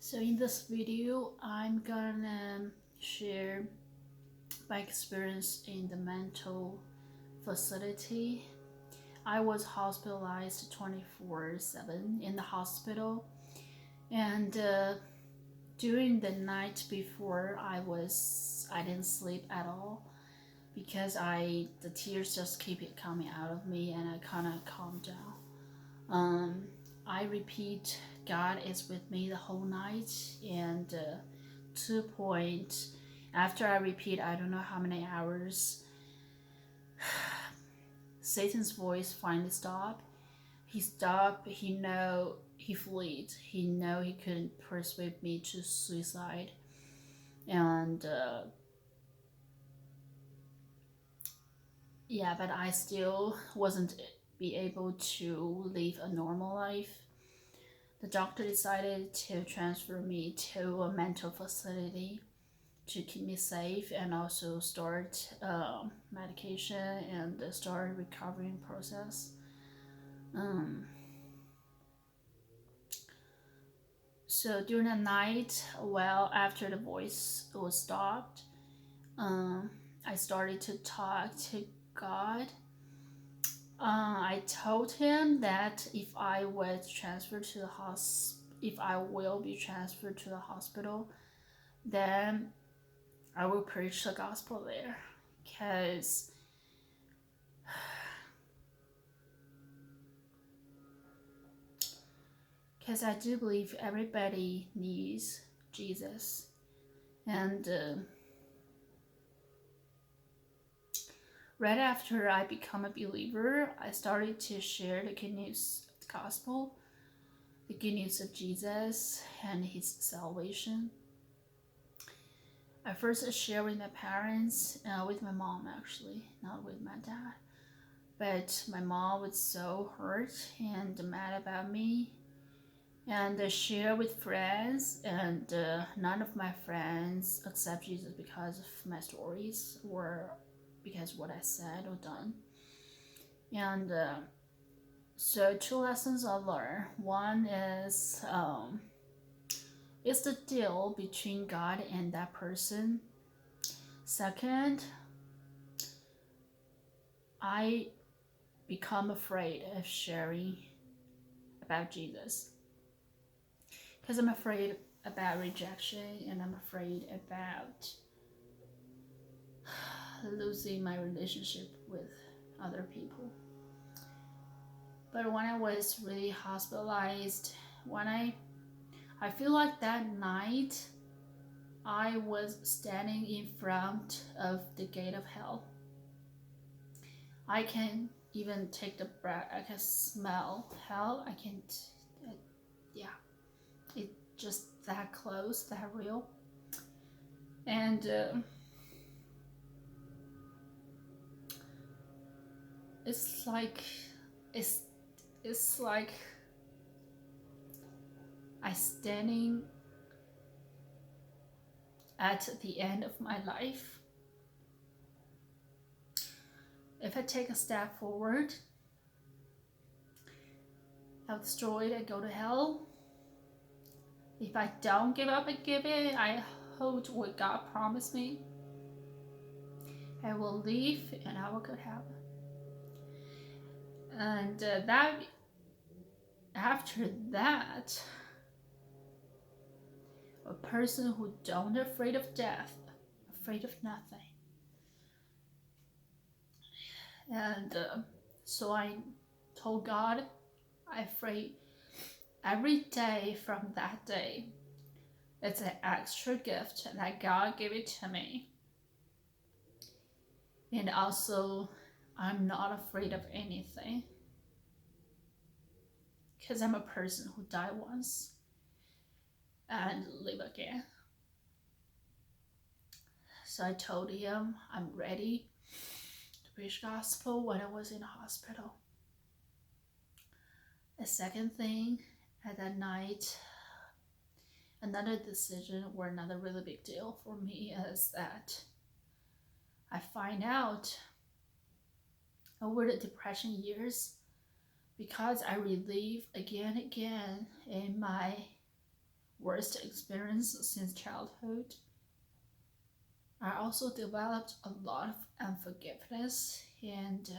So in this video, I'm gonna share my experience in the mental facility. I was hospitalized 24/7 in the hospital, and during the night before, I didn't sleep at all because the tears just keep it coming out of me, and I kind of calmed down. I repeat, God is with me the whole night, and to point after I repeat, I don't know how many hours, Satan's voice finally stopped. He stopped. He fled. He know he couldn't persuade me to suicide, and yeah, but I still wasn't be able to live a normal life. The doctor decided to transfer me to a mental facility to keep me safe and also start medication and start recovering process. Um, so during the night, well, after the voice was stopped, um, I started to talk to God. I told him that if I will be transferred to the hospital, then I will preach the gospel there, because I do believe everybody needs Jesus, and right after I become a believer, I started to share the good news of the gospel, the good news of Jesus and his salvation. I first shared with my parents, with my mom actually, not with my dad. But my mom was so hurt and mad about me, and share with friends, and none of my friends accept Jesus because of my stories or because of what I said or done. And so two lessons I learned. One is it's the deal between God and that person. Second, I become afraid of sharing about Jesus because I'm afraid about rejection, and I'm afraid about losing my relationship with other people. But when I was really hospitalized, when I feel like that night I was standing in front of the gate of hell. I can even take the breath. I can smell hell. I can't. Yeah, it just that close, that real. And it's like it's it's like I standing at the end of my life. If I take a step forward, I'll destroy it and go to hell. If I don't give up and give it, I hold what God promised me. I will leave and I will go to heaven. And after that, a person who don't afraid of death, afraid of nothing. And so I told God, I pray every day from that day. It's an extra gift that God gave it to me. And also, I'm not afraid of anything. Because I'm a person who died once and live again. So I told him I'm ready to preach gospel when I was in the hospital. The second thing, at that night, another decision or another really big deal for me is that I find out over the depression years, because I relive again and again in my worst experience since childhood. I also developed a lot of unforgiveness, and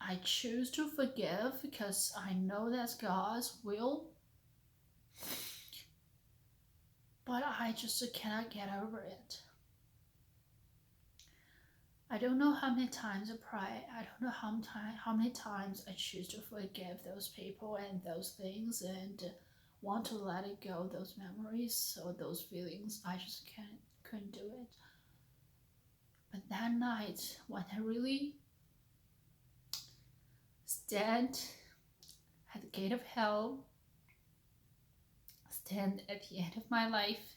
I choose to forgive because I know that's God's will, but I just cannot get over it. I don't know how many times I pray. I don't know how many times I choose to forgive those people and those things and want to let it go, those memories or those feelings. I just couldn't do it. But that night, when I really stand at the gate of hell, stand at the end of my life,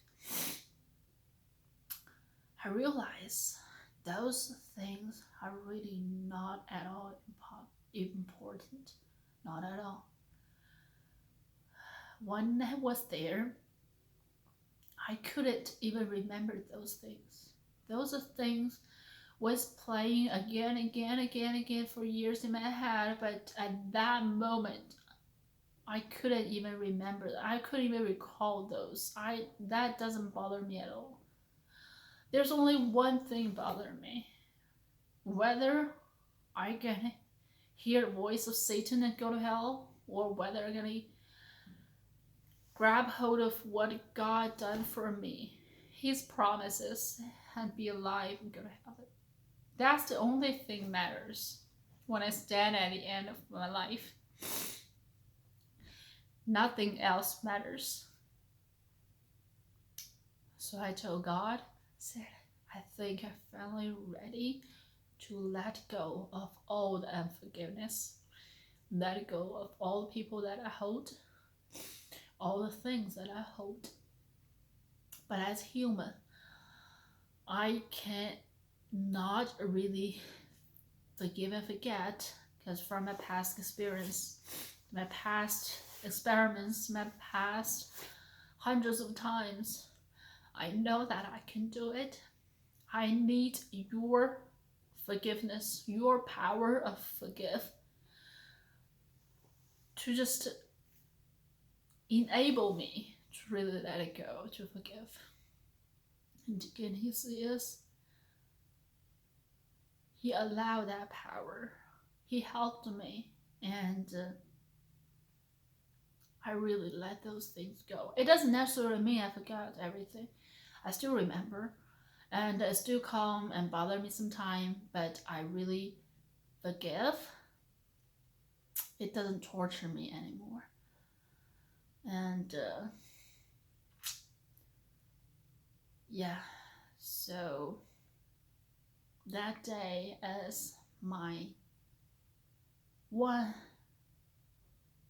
I realize those things are really not at all important. Not at all. When I was there, I couldn't even remember those things. Those are things was playing again for years in my head, but at that moment, I couldn't even remember. I couldn't even recall those. That doesn't bother me at all. There's only one thing bothering me. Whether I can hear the voice of Satan and go to hell, or whether I'm gonna grab hold of what God done for me, His promises, and be alive and go to heaven. That's the only thing matters when I stand at the end of my life. Nothing else matters. So I told God, said, I think I'm finally ready to let go of all the unforgiveness, let go of all the people that I hold, all the things that I hold. But as human, I can't not really forgive and forget, because from my past experience, my past experiments, my past hundreds of times, I know that I can do it. I need your forgiveness, your power of forgive, to just enable me to really let it go, to forgive. And again, He allowed that power. He helped me, and I really let those things go. It doesn't necessarily mean I forgot everything. I still remember, and it still come and bother me sometimes, but I really forgive. It doesn't torture me anymore. And yeah, so that day is one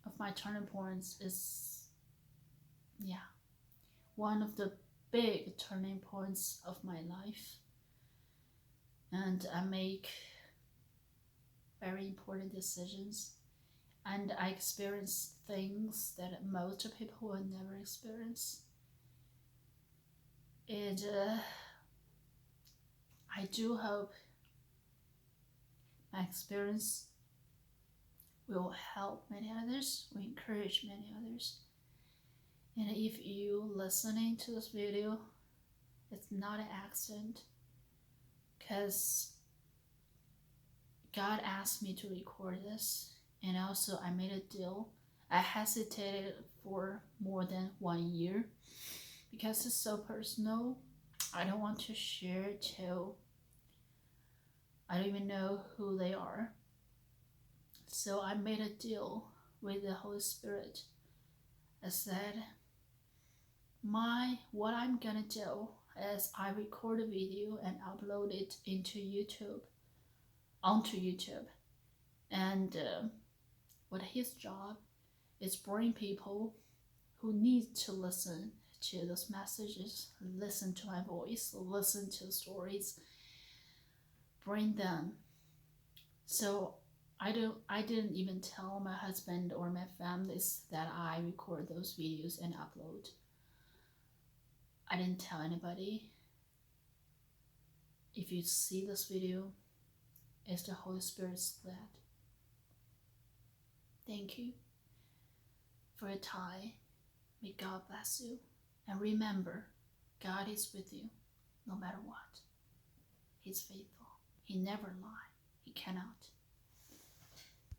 of my turning points, is one of the big turning points of my life. And I make very important decisions, and I experience things that most people will never experience. And I do hope my experience will help many others, will encourage many others. And if you listening to this video, it's not an accident, because God asked me to record this, and also I made a deal. I hesitated for more than 1 year because it's so personal. I don't want to share it till I don't even know who they are. So I made a deal with the Holy Spirit. I said, what I'm gonna do is I record a video and upload it onto YouTube. And what his job is bring people who need to listen to those messages, listen to my voice, listen to the stories, bring them. So I didn't even tell my husband or my families that I record those videos and upload. I didn't tell anybody. If you see this video, it's the Holy Spirit's led. Thank you. for your time. May God bless you. And remember, God is with you no matter what. He's faithful. He never lies. He cannot.